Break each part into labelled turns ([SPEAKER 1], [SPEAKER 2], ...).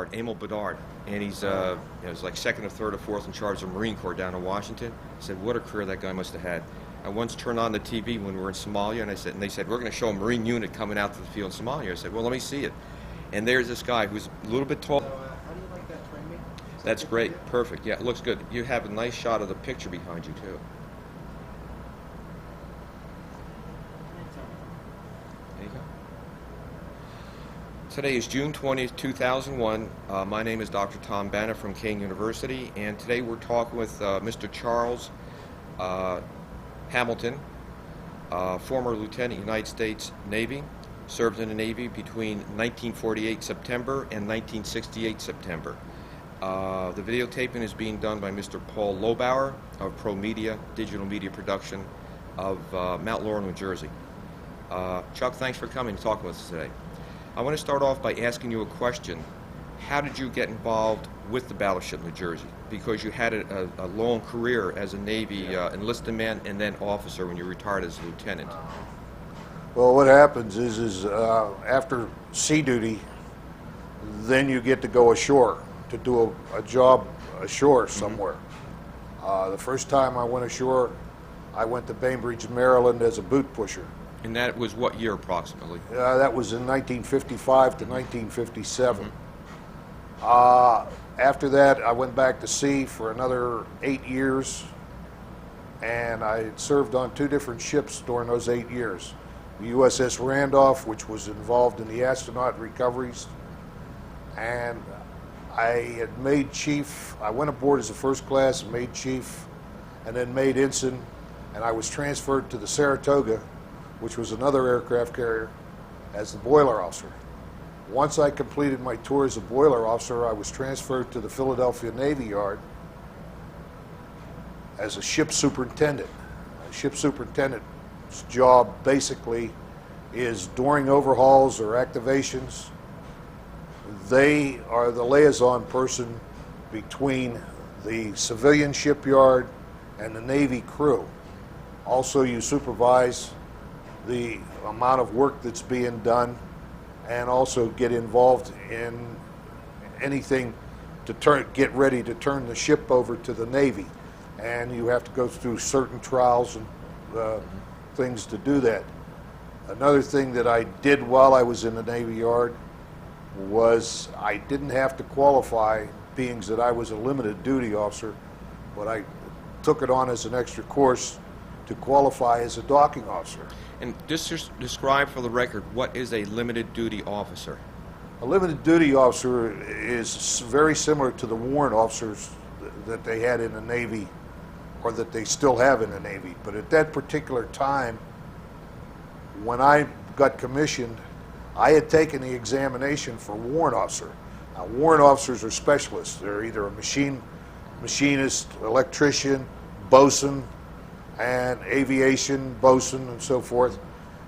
[SPEAKER 1] Yard, Emil Bedard, and he's was like second or third or fourth in charge of the Marine Corps down in Washington. I said, what a career that guy must have had. I once turned on the TV when we were in Somalia, and they said, we're going to show a Marine unit coming out to the field in Somalia. I said, well, let me see it. And there's this guy who's a little bit tall.
[SPEAKER 2] So, how do you like that framing?
[SPEAKER 1] That's great, perfect. Yeah, it looks good. You have a nice shot of the picture behind you too. There you go. Today is June 20th, 2001. My name is Dr. Tom Banner from Kean University, and today we're talking with Mr. Charles Hamilton, former Lieutenant United States Navy, served in the Navy between 1948 September and 1968 September. The videotaping is being done by Mr. Paul Lobauer of Pro Media, digital media production of Mount Laurel, New Jersey. Chuck, thanks for coming and talking with us today. I want to start off by asking you a question. How did you get involved with the Battleship New Jersey? Because you had a long career as a Navy enlisted man and then officer when you retired as a lieutenant.
[SPEAKER 3] Well, what happens is after sea duty, then you get to go ashore to do a job ashore somewhere. The first time I went ashore, I went to Bainbridge, Maryland as a boot pusher.
[SPEAKER 1] And that was what year approximately?
[SPEAKER 3] That was in 1955 to 1957. After that, I went back to sea for another 8 years, and I served on 2 different ships during those 8 years. The USS Randolph, which was involved in the astronaut recoveries, and I had made chief. I went aboard as a first class, made chief, and then made ensign, and I was transferred to the Saratoga, which was another aircraft carrier, as the boiler officer. Once I completed my tour as a boiler officer, I was transferred to the Philadelphia Naval Yard as a ship superintendent. A ship superintendent's job basically is during overhauls or activations, they are the liaison person between the civilian shipyard and the Navy crew. Also, you supervise the amount of work that's being done and also get involved in anything to get ready to turn the ship over to the Navy. And you have to go through certain trials and things to do that. Another thing that I did while I was in the Navy Yard was I didn't have to qualify, being that I was a limited duty officer, but I took it on as an extra course to qualify as a docking officer.
[SPEAKER 1] And just describe for the record, what is a limited duty officer?
[SPEAKER 3] A limited duty officer is very similar to the warrant officers that they had in the Navy, or that they still have in the Navy. But at that particular time, when I got commissioned, I had taken the examination for warrant officer. Now, warrant officers are specialists. They're either a machinist, electrician, bosun, and aviation, bosun, and so forth.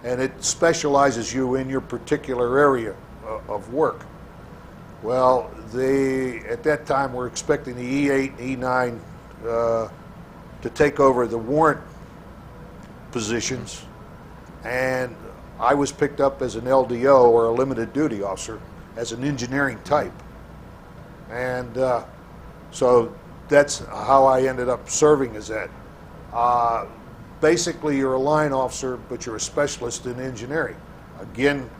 [SPEAKER 3] And it specializes you in your particular area of work. Well, they, at that time, were expecting the E8 and E9 to take over the warrant positions, and I was picked up as an LDO, or a limited duty officer, as an engineering type. And so that's how I ended up serving as that. Basically, you're a line officer, but you're a specialist in engineering. Again,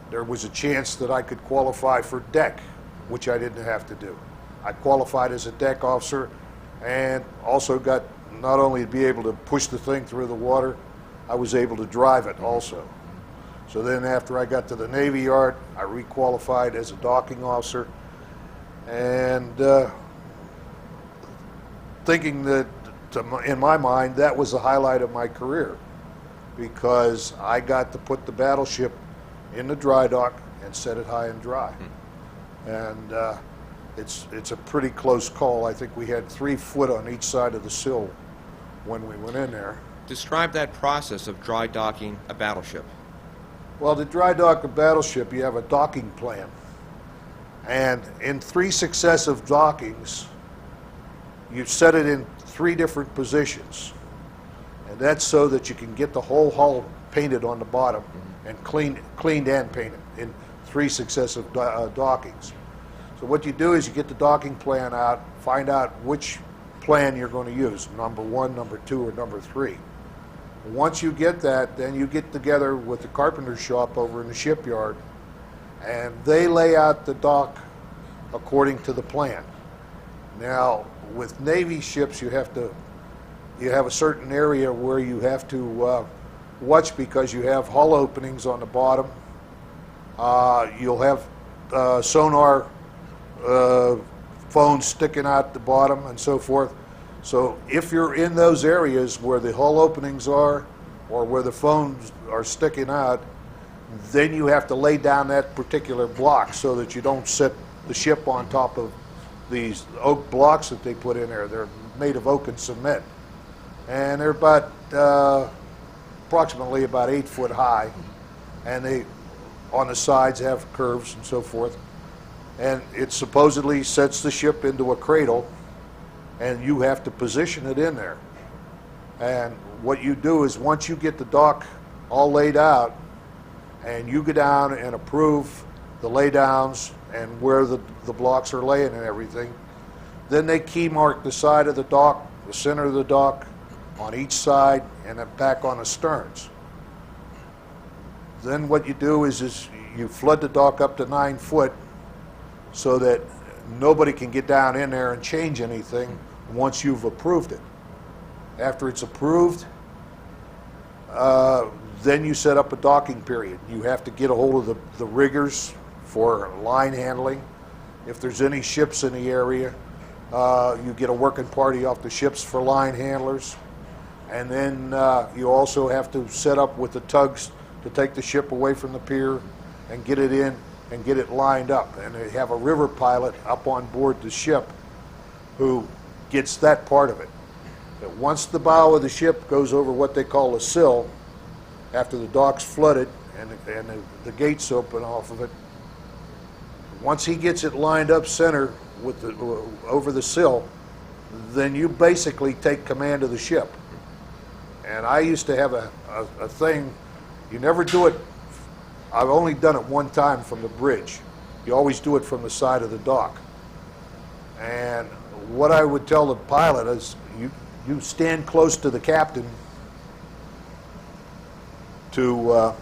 [SPEAKER 3] there was a chance that I could qualify for deck, which I didn't have to do. I qualified as a deck officer, and also got not only to be able to push the thing through the water, I was able to drive it also. So then after I got to the Navy Yard, I requalified as a docking officer, and thinking that, in my mind, that was the highlight of my career, because I got to put the battleship in the dry dock and set it high and dry. And it's a pretty close call. I think we had 3 foot on each side of the sill when we went in there.
[SPEAKER 1] Describe that process of dry docking a battleship.
[SPEAKER 3] Well, to dry dock a battleship, you have a docking plan. And in 3 successive dockings, you set it in 3 different positions. And that's so that you can get the whole hull painted on the bottom and cleaned and painted in 3 successive dockings. So what you do is you get the docking plan out, find out which plan you're going to use, number 1, number 2, or number 3. Once you get that, then you get together with the carpenter shop over in the shipyard, and they lay out the dock according to the plan. Now, with Navy ships, you have a certain area where you have to watch, because you have hull openings on the bottom. You'll have sonar phones sticking out the bottom and so forth. So if you're in those areas where the hull openings are, or where the phones are sticking out, then you have to lay down that particular block so that you don't set the ship on top of these oak blocks that they put in there. They're made of oak and cement, and they're about approximately about 8 foot high, and they on the sides have curves and so forth. And it supposedly sets the ship into a cradle, and you have to position it in there. And what you do is, once you get the dock all laid out, and you go down and approve the laydowns and where the blocks are laying and everything, then they key mark the side of the dock, the center of the dock, on each side, and then back on the sterns. Then what you do is you flood the dock up to 9 foot, so that nobody can get down in there and change anything once you've approved it. After it's approved, then you set up a docking period. You have to get a hold of the riggers for line handling. If there's any ships in the area, you get a working party off the ships for line handlers. And then you also have to set up with the tugs to take the ship away from the pier and get it in and get it lined up. And they have a river pilot up on board the ship who gets that part of it. But once the bow of the ship goes over what they call a sill, after the dock's flooded and the gates open off of it, once he gets it lined up center with over the sill, then you basically take command of the ship. And I used to have a thing, you never do it, I've only done it one time from the bridge. You always do it from the side of the dock. And what I would tell the pilot is, you stand close to the captain to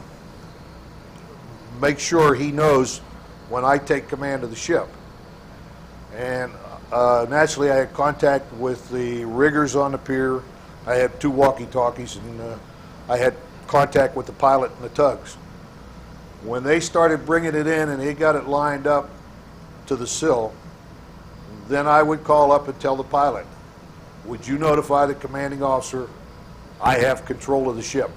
[SPEAKER 3] make sure he knows when I take command of the ship. And naturally, I had contact with the riggers on the pier. I had 2 walkie-talkies, and I had contact with the pilot and the tugs. When they started bringing it in and they got it lined up to the sill, then I would call up and tell the pilot, would you notify the commanding officer I have control of the ship?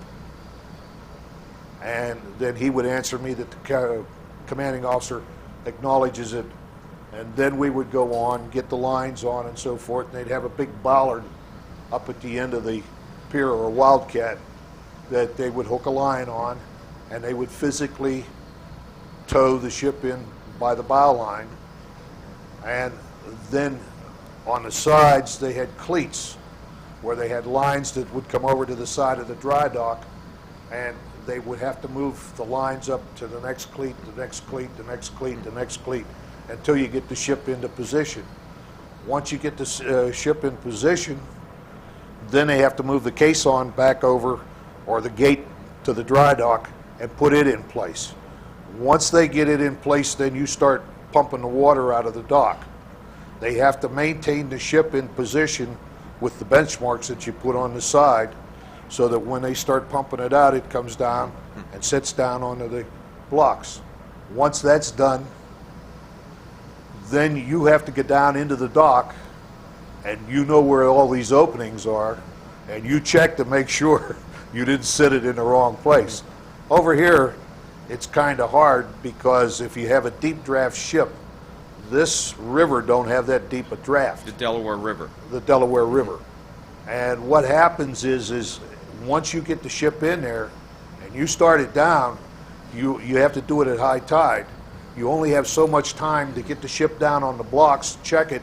[SPEAKER 3] And then he would answer me that the commanding officer acknowledges it, and then we would go on, get the lines on and so forth, and they'd have a big bollard up at the end of the pier, or a wildcat, that they would hook a line on, and they would physically tow the ship in by the bow line. And then on the sides they had cleats where they had lines that would come over to the side of the dry dock, and they would have to move the lines up to the next cleat, the next cleat, the next cleat, the next cleat, until you get the ship into position. Once you get the ship in position, then they have to move the caisson back over, or the gate to the dry dock, and put it in place. Once they get it in place, then you start pumping the water out of the dock. They have to maintain the ship in position with the benchmarks that you put on the side, so that when they start pumping it out, it comes down and sits down onto the blocks. Once that's done, then you have to get down into the dock, and you know where all these openings are, and you check to make sure you didn't sit it in the wrong place. Over here, it's kind of hard, because if you have a deep draft ship, this river don't have that deep a draft.
[SPEAKER 1] The Delaware River.
[SPEAKER 3] The Delaware River. And what happens is once you get the ship in there and you start it down, you have to do it at high tide. You only have so much time to get the ship down on the blocks, check it,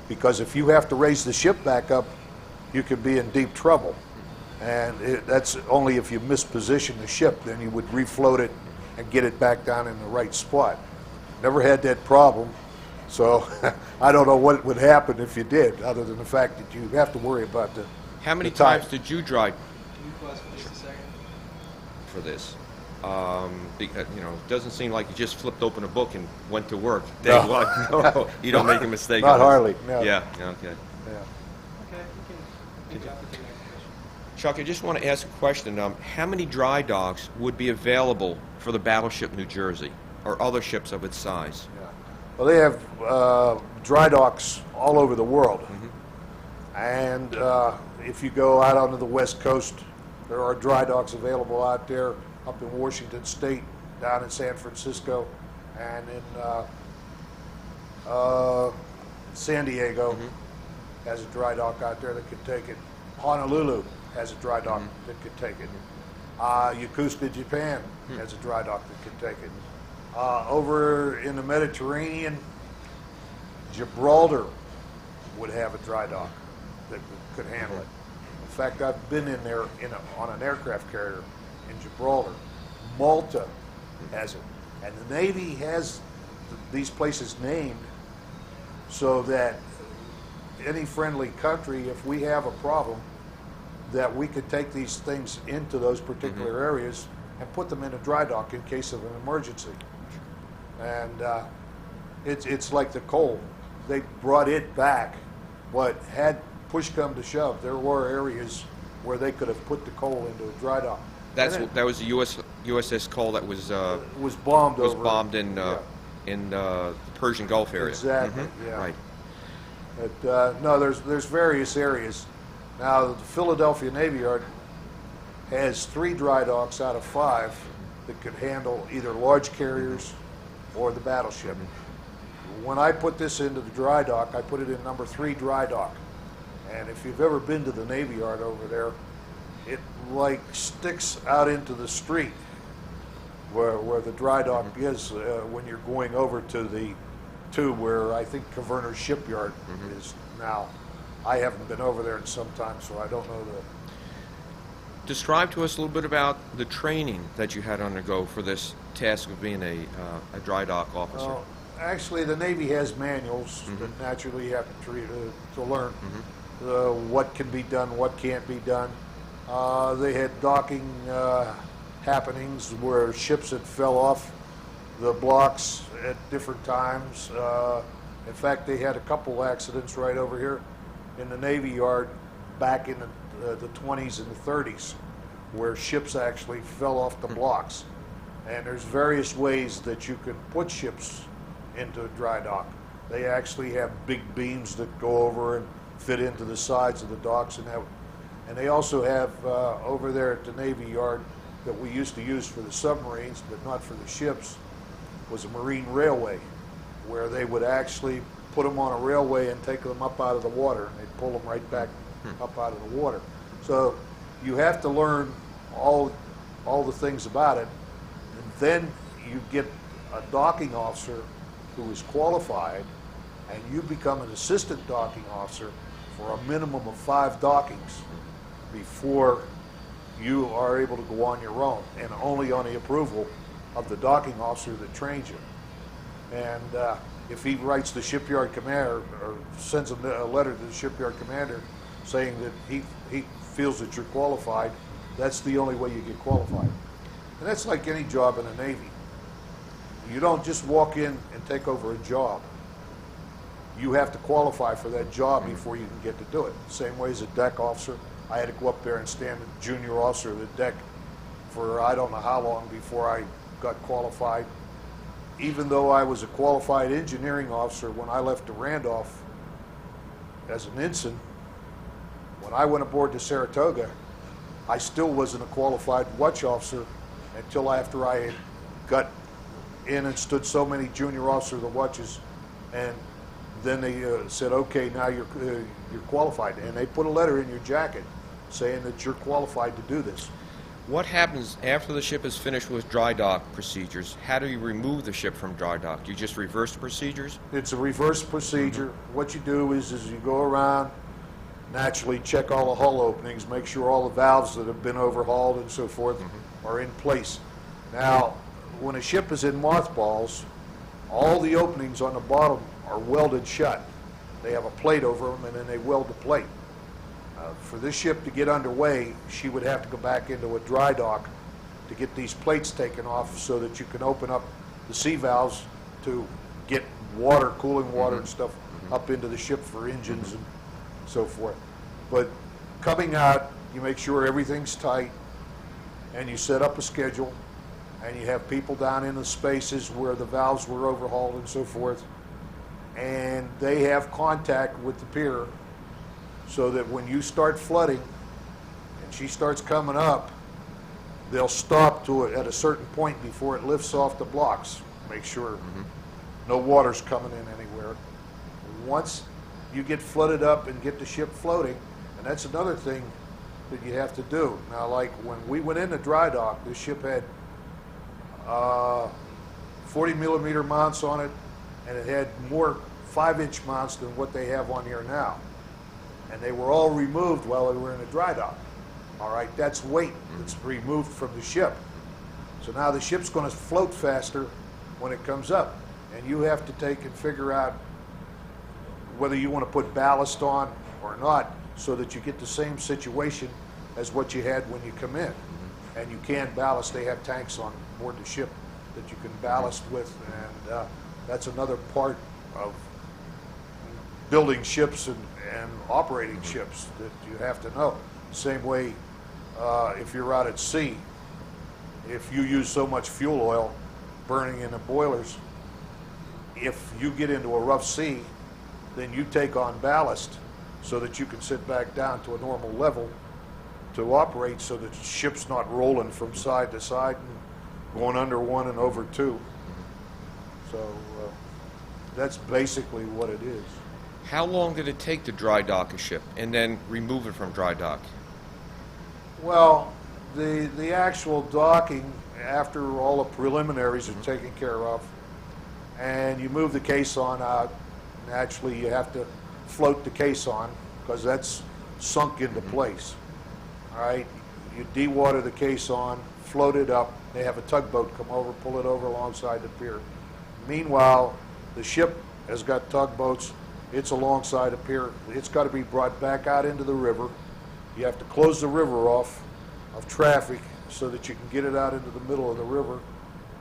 [SPEAKER 3] because if you have to raise the ship back up, you could be in deep trouble. And that's only if you misposition the ship, then you would refloat it and get it back down in the right spot. Never had that problem. So I don't know what would happen if you did, other than the fact that you have to worry about the.
[SPEAKER 1] How many
[SPEAKER 3] the time.
[SPEAKER 1] times did you drive
[SPEAKER 2] Can you pause for just a second?
[SPEAKER 1] for this? You know, it doesn't seem like you just flipped open a book and went to work day
[SPEAKER 3] No.
[SPEAKER 1] one. No, you don't make a mistake.
[SPEAKER 3] Not
[SPEAKER 1] on this.
[SPEAKER 3] hardly, no.
[SPEAKER 1] Yeah, okay.
[SPEAKER 3] Yeah.
[SPEAKER 2] Okay, you can go to the next question.
[SPEAKER 1] Chuck, I just want to ask a question. How many dry docks would be available for the Battleship New Jersey or other ships of its size?
[SPEAKER 3] Yeah. Well, they have dry docks all over the world. And if you go out onto the West Coast, there are dry docks available out there, up in Washington State, down in San Francisco, and in San Diego has a dry dock out there that could take it. Honolulu has a dry dock that could take it. Yokosuka, Japan has a dry dock that could take it. Over in the Mediterranean, Gibraltar would have a dry dock that could handle it. In fact, I've been in there on an aircraft carrier in Gibraltar. Malta has it. And the Navy has these places named so that any friendly country, if we have a problem, that we could take these things into those particular areas and put them in a dry dock in case of an emergency. And it's like the coal. They brought it back, but had push come to shove, there were areas where they could have put the coal into a dry dock.
[SPEAKER 1] That was the USS Cole that was
[SPEAKER 3] bombed
[SPEAKER 1] was
[SPEAKER 3] over.
[SPEAKER 1] bombed in
[SPEAKER 3] Yeah.
[SPEAKER 1] the Persian Gulf area.
[SPEAKER 3] Exactly. Yeah.
[SPEAKER 1] Right.
[SPEAKER 3] But no, there's various areas. Now the Philadelphia Navy Yard has 3 dry docks out of 5 that could handle either large carriers or the battleship. When I put this into the dry dock, I put it in number 3 dry dock. And if you've ever been to the Navy Yard over there, it like sticks out into the street where the dry dock is when you're going over to where I think Caverner's Shipyard is now. I haven't been over there in some time, so I don't know
[SPEAKER 1] Describe to us a little bit about the training that you had to undergo for this task of being a dry dock officer.
[SPEAKER 3] Actually, the Navy has manuals that naturally you have to learn what can be done, what can't be done. They had docking happenings where ships had fell off the blocks at different times. In fact, they had a couple accidents right over here in the Navy Yard back in the 20s and the 30s where ships actually fell off the blocks. And there's various ways that you can put ships into a dry dock. They actually have big beams that go over and fit into the sides of the docks, and they also have over there at the Navy Yard that we used to use for the submarines but not for the ships was a marine railway where they would actually put them on a railway and take them up out of the water, and they'd pull them right back up out of the water. So you have to learn all the things about it, and then you get a docking officer who is qualified, and you become an assistant docking officer for a minimum of 5 dockings before you are able to go on your own, and only on the approval of the docking officer that trains you. And if he writes the shipyard commander or sends a letter to the shipyard commander saying that he feels that you're qualified, that's the only way you get qualified. And that's like any job in the Navy. You don't just walk in and take over a job. You have to qualify for that job before you can get to do it. Same way as a deck officer. I had to go up there and stand a junior officer of the deck for I don't know how long before I got qualified. Even though I was a qualified engineering officer when I left to Randolph as an ensign, when I went aboard to Saratoga, I still wasn't a qualified watch officer until after I had got in and stood so many junior officer of the watches, and then they said, okay, now you're qualified, and they put a letter in your jacket saying that you're qualified to do this.
[SPEAKER 1] What happens after the ship is finished with dry dock procedures? How do you remove the ship from dry dock? Do you just reverse the procedures?
[SPEAKER 3] It's a reverse procedure. What you do is you go around, naturally check all the hull openings, make sure all the valves that have been overhauled and so forth are in place. Now, when a ship is in mothballs, all the openings on the bottom are welded shut. They have a plate over them, and then they weld the plate. For this ship to get underway, she would have to go back into a dry dock to get these plates taken off so that you can open up the sea valves to get water, cooling water and stuff up into the ship for engines and so forth. But coming out, you make sure everything's tight, and you set up a schedule, and you have people down in the spaces where the valves were overhauled and so forth, and they have contact with the pier so that when you start flooding and she starts coming up, they'll stop to it at a certain point before it lifts off the blocks. Make sure no water's coming in anywhere. Once you get flooded up and get the ship floating, and that's another thing that you have to do. Now, like when we went into dry dock, this ship had 40 millimeter mounts on it, and it had more 5-inch mounts than what they have on here now. And they were all removed while we were in a dry dock. All right, that's weight that's removed from the ship. So now the ship's going to float faster when it comes up. And you have to take and figure out whether you want to put ballast on or not so that you get the same situation as what you had when you come in. And you can ballast. They have tanks on board the ship that you can ballast with. And that's another part of building ships and operating ships that you have to know. Same way if you're out at sea, if you use so much fuel oil burning in the boilers, if you get into a rough sea, then you take on ballast so that you can sit back down to a normal level to operate so that the ship's not rolling from side to side and going under one and over two. So that's basically what it is.
[SPEAKER 1] How long did it take to dry dock a ship and then remove it from dry dock?
[SPEAKER 3] Well, the actual docking, after all the preliminaries are taken care of, and you move the caisson out, naturally you have to float the caisson because that's sunk into place. All right, you dewater the caisson, float it up. They have a tugboat come over, pull it over alongside the pier. Meanwhile, the ship has got tugboats. It's alongside the pier. It's got to be brought back out into the river. You have to close the river off of traffic so that you can get it out into the middle of the river,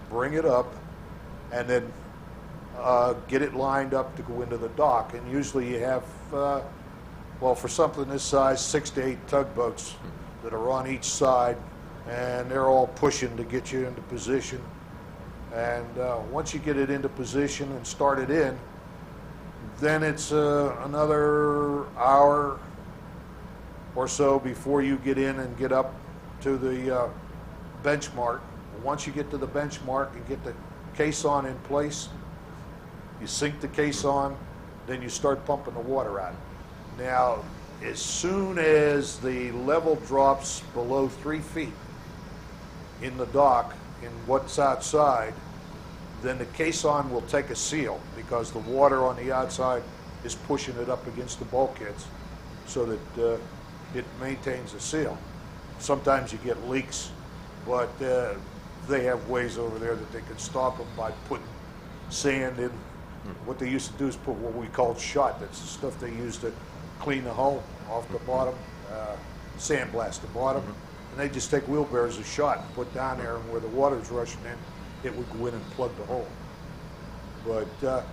[SPEAKER 3] bring it up, and then get it lined up to go into the dock. And usually you have, well, for something this size, 6 to 8 tugboats that are on each side, and they're all pushing to get you into position. And once you get it into position and start it in, then it's another hour or so before you get in and get up to the benchmark. Once you get to the benchmark and get the caisson in place, you sink the caisson, then you start pumping the water out. Now, as soon as the level drops below 3 feet in the dock, in what's outside, then the caisson will take a seal because the water on the outside is pushing it up against the bulkheads so that it maintains a seal. Sometimes you get leaks, but they have ways over there that they can stop them by putting sand in. What they used to do is put what we call shot. That's the stuff they use to clean the hull off the bottom, sandblast the bottom. And they just take wheelbarrows of shot and put down there, and where the water's rushing in, it would go in and plug the hole. But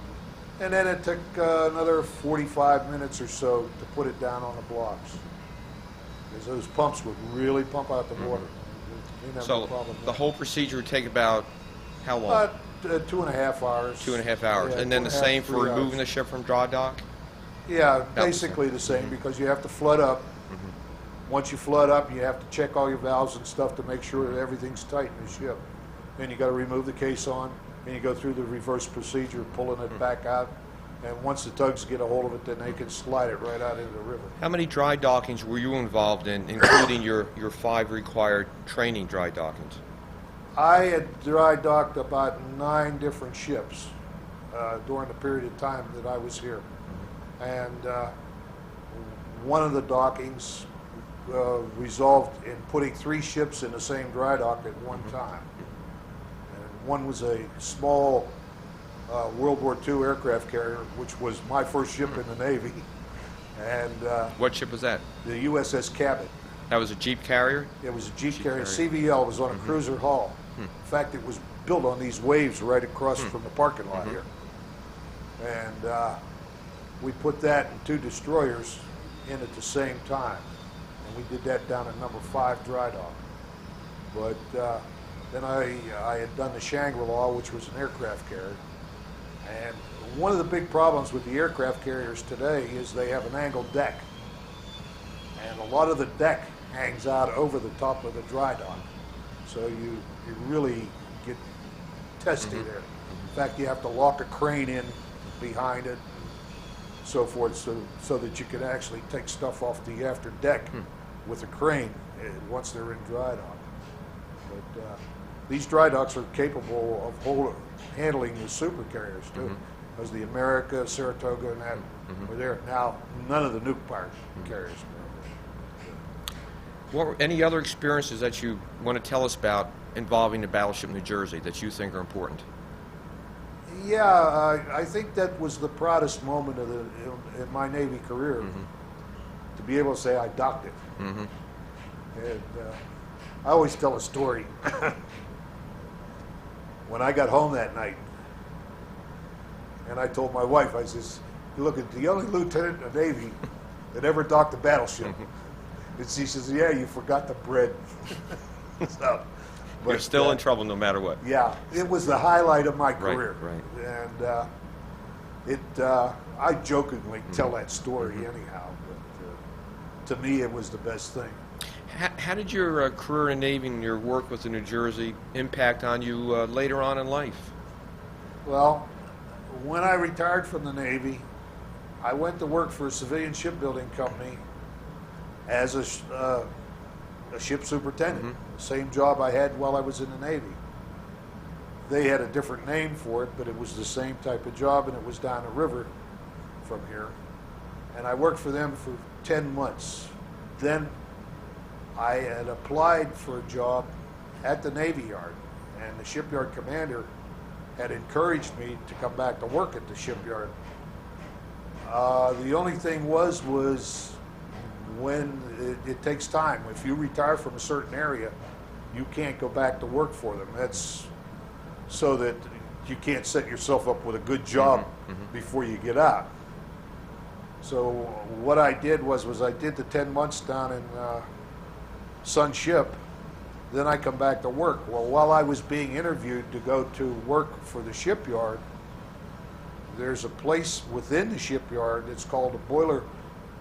[SPEAKER 3] and then it took another 45 minutes or so to put it down on the blocks, because those pumps would really pump out the water. You'd have no
[SPEAKER 1] So
[SPEAKER 3] problem
[SPEAKER 1] the
[SPEAKER 3] there.
[SPEAKER 1] whole procedure would take about how long?
[SPEAKER 3] About 2.5 hours.
[SPEAKER 1] 2.5 hours.
[SPEAKER 3] Yeah,
[SPEAKER 1] And then the
[SPEAKER 3] 2.5,
[SPEAKER 1] same for
[SPEAKER 3] 3
[SPEAKER 1] removing the
[SPEAKER 3] hours.
[SPEAKER 1] ship from dry dock?
[SPEAKER 3] Yeah,
[SPEAKER 1] the
[SPEAKER 3] basically the same, because you have to flood up. Once you flood up, you have to check all your valves and stuff to make sure that everything's tight in the ship. Then you got to remove the caisson, and you go through the reverse procedure, pulling it back out. And once the tugs get a hold of it, then they can slide it right out into the river.
[SPEAKER 1] How many dry dockings were you involved in, including your 5 required training dry dockings?
[SPEAKER 3] I had dry docked about 9 different ships during the period of time that I was here. And one of the dockings resolved in putting 3 ships in the same dry dock at one time. And one was a small World War II aircraft carrier, which was my first ship in the Navy, and
[SPEAKER 1] What ship was that?
[SPEAKER 3] the USS Cabot.
[SPEAKER 1] That was a Jeep carrier?
[SPEAKER 3] It was a Jeep carrier.
[SPEAKER 1] carrier.
[SPEAKER 3] CVL was on a cruiser hull. In fact, it was built on these waves right across from the parking lot here. And we put that and 2 destroyers in at the same time. And we did that down at number 5 dry dock. But then I had done the Shangri-La, which was an aircraft carrier. And one of the big problems with the aircraft carriers today is they have an angled deck. And a lot of the deck hangs out over the top of the dry dock. So you really get testy there. In fact, you have to lock a crane in behind it, so forth, so that you can actually take stuff off the after deck with a crane once they're in dry dock. But these dry docks are capable of handling the super carriers too, because the America, Saratoga, and that were there. Now, none of the nuke-powered carriers are.
[SPEAKER 1] What were any other experiences that you want to tell us about involving the Battleship New Jersey that you think are important?
[SPEAKER 3] Yeah, I think that was the proudest moment of in my Navy career, to be able to say I docked it. And I always tell a story. When I got home that night, and I told my wife, I says, "Look, at the only lieutenant in the Navy that ever docked a battleship." And she says, "Yeah, you forgot the bread." So,
[SPEAKER 1] You're still in trouble no matter what.
[SPEAKER 3] yeah, it was the highlight of my
[SPEAKER 1] Right,
[SPEAKER 3] career.
[SPEAKER 1] right.
[SPEAKER 3] And I jokingly tell that story anyhow, but to me it was the best thing.
[SPEAKER 1] How did your career in the Navy and your work with the New Jersey impact on you later on in life?
[SPEAKER 3] Well, when I retired from the Navy, I went to work for a civilian shipbuilding company as a ship superintendent. Same job I had while I was in the Navy. They had a different name for it, but it was the same type of job, and it was down the river from here. And I worked for them for 10 months. Then I had applied for a job at the Navy Yard, and the shipyard commander had encouraged me to come back to work at the shipyard. The only thing was when it takes time. If you retire from a certain area, you can't go back to work for them. That's so that you can't set yourself up with a good job before you get out. So what I did was I did the 10 months down in Sun Ship, then I come back to work. Well, while I was being interviewed to go to work for the shipyard, there's a place within the shipyard that's called a boiler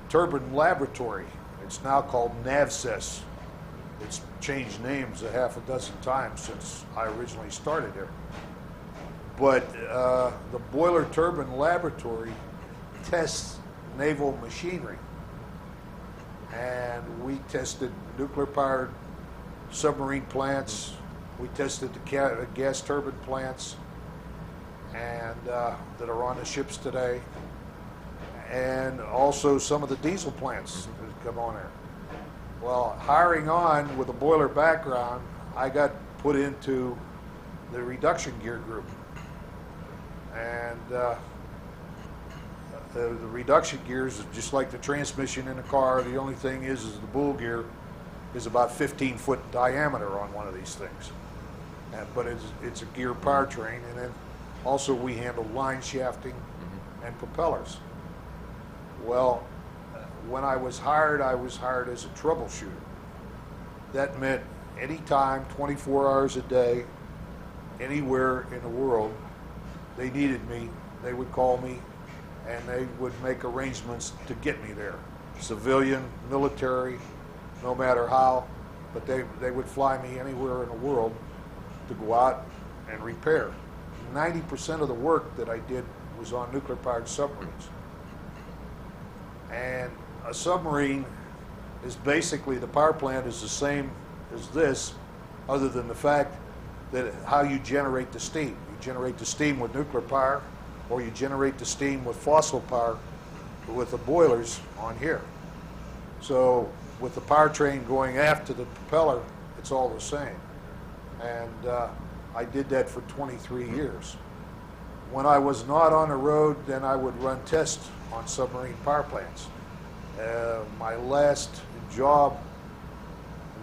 [SPEAKER 3] turbine laboratory. It's now called NAVSES. It's changed names a half a dozen times since I originally started there. But the boiler turbine laboratory tests naval machinery. And we tested nuclear-powered submarine plants. We tested the gas turbine plants and that are on the ships today, and also some of the diesel plants that come on there. Well, hiring on with a boiler background, I got put into the reduction gear group. And the reduction gears is just like the transmission in a car. The only thing is the bull gear is about 15 foot diameter on one of these things. But it's a gear powertrain, and then also we handle line shafting and propellers. Well, when I was hired as a troubleshooter. That meant anytime, 24 hours a day, anywhere in the world, they needed me, they would call me, and they would make arrangements to get me there. Civilian, military, no matter how, but they would fly me anywhere in the world to go out and repair. 90% of the work that I did was on nuclear-powered submarines. And a submarine is basically, the power plant is the same as this, other than the fact that how you generate the steam. You generate the steam with nuclear power, or you generate the steam with fossil power with the boilers on here. So with the powertrain going aft to the propeller, it's all the same. And I did that for 23 years. when I was not on the road, then I would run tests on submarine power plants. My last job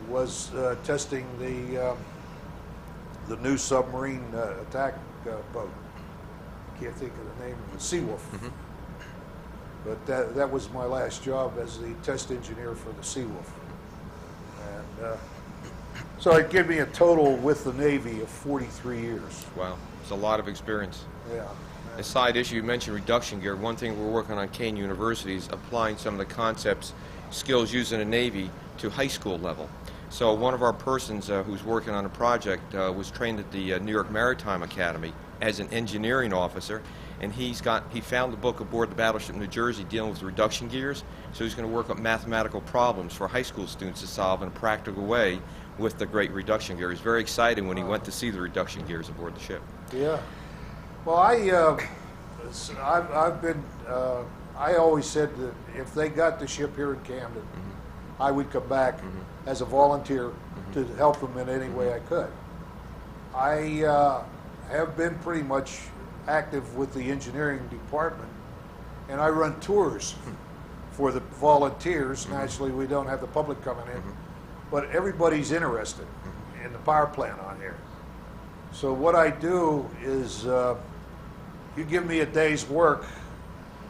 [SPEAKER 3] was testing the new submarine attack boat. Can't think of the name of it, Seawolf.
[SPEAKER 1] Mm-hmm.
[SPEAKER 3] But that was my last job as the test engineer for the Seawolf. And so it gave me a total with the Navy of 43 years.
[SPEAKER 1] Wow, it's a lot of experience.
[SPEAKER 3] Yeah.
[SPEAKER 1] A side issue, you mentioned reduction gear. One thing we're working on Kane University is applying some of the concepts, skills used in the Navy to high school level. So one of our persons who's working on a project was trained at the New York Maritime Academy as an engineering officer, and he found the book aboard the Battleship New Jersey dealing with reduction gears. So he's going to work up mathematical problems for high school students to solve in a practical way with the great reduction gear. He's very excited when he went to see the reduction gears aboard the ship.
[SPEAKER 3] Yeah. Well, I always said that if they got the ship here in Camden,
[SPEAKER 1] Mm-hmm.
[SPEAKER 3] I would come back
[SPEAKER 1] Mm-hmm.
[SPEAKER 3] as a volunteer
[SPEAKER 1] Mm-hmm.
[SPEAKER 3] to help them in any way I could. I have been pretty much active with the engineering department, and I run tours for the volunteers. Naturally, we don't have the public coming in, but everybody's interested in the power plant on here. So what I do is you give me a day's work,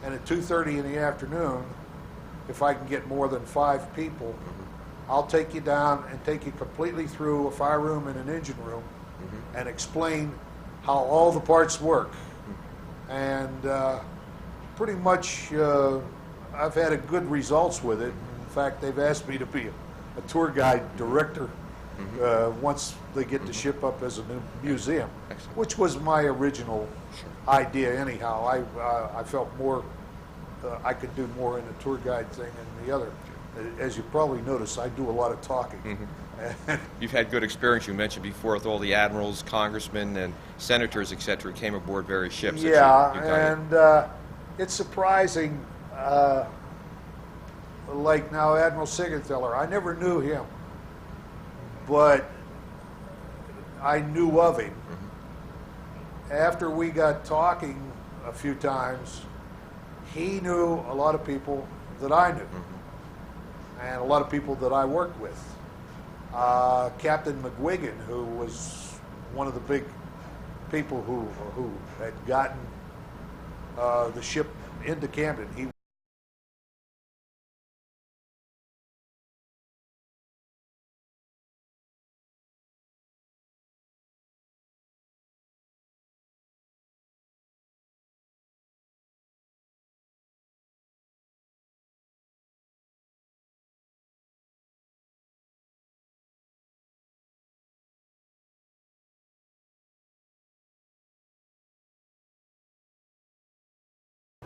[SPEAKER 3] and at 2:30 in the afternoon, if I can get more than 5 people, I'll take you down and take you completely through a fire room and an engine room and explain how all the parts work. And pretty much I've had a good results with it. In fact, they've asked me to be a tour guide director once they get the ship up as a new museum,
[SPEAKER 1] Excellent.
[SPEAKER 3] which was my original idea anyhow. I felt more, I could do more in the tour guide thing than the other. As you probably notice, I do a lot of talking.
[SPEAKER 1] You've had good experience, you mentioned before, with all the admirals, congressmen, and senators, etc., who came aboard various ships. that
[SPEAKER 3] Yeah,
[SPEAKER 1] you guided.
[SPEAKER 3] and it's surprising, like now Admiral Sigenthaler, I never knew him, but I knew of him. After we got talking a few times, he knew a lot of people that I knew, and a lot of people that I worked with. Captain McGuigan, who was one of the big people who had gotten the ship into Camden. He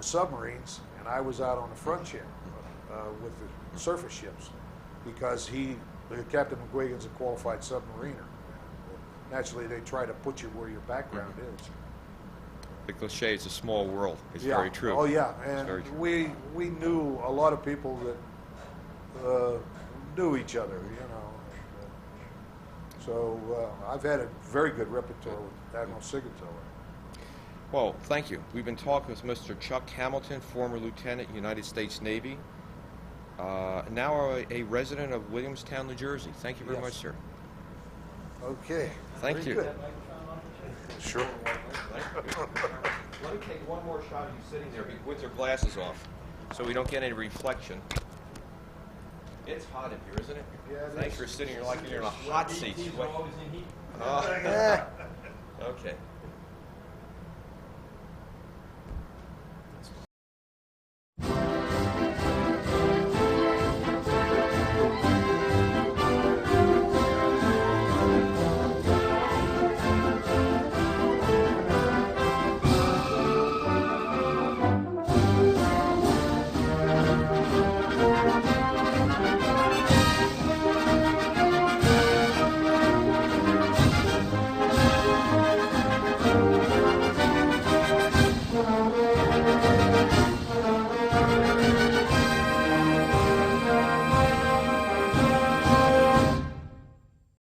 [SPEAKER 3] submarines, and I was out on the front ship with the surface ships because Captain McGuigan's a qualified submariner. Naturally, they try to put you where your background is.
[SPEAKER 1] The cliche, it's a small world. It's
[SPEAKER 3] Yeah.
[SPEAKER 1] very true.
[SPEAKER 3] Oh yeah,
[SPEAKER 1] It's very
[SPEAKER 3] and
[SPEAKER 1] true.
[SPEAKER 3] we knew a lot of people that knew each other, you know. So I've had a very good repertoire with Admiral Sigenthaler.
[SPEAKER 1] Well, thank you. We've been talking with Mr. Chuck Hamilton, former Lieutenant, United States Navy, now a resident of Williamstown, New Jersey. Thank you very
[SPEAKER 3] Yes.
[SPEAKER 1] much, sir.
[SPEAKER 3] Okay.
[SPEAKER 1] Thank
[SPEAKER 3] very
[SPEAKER 1] you.
[SPEAKER 3] good. Sure.
[SPEAKER 1] Let me take one more shot of you sitting there with your glasses off so we don't get any reflection. It's hot in here, isn't it?
[SPEAKER 3] Yeah, it
[SPEAKER 1] Thanks
[SPEAKER 3] is.
[SPEAKER 1] for sitting here like you're in a hot seat.
[SPEAKER 2] These are always in heat.
[SPEAKER 1] Oh. Okay.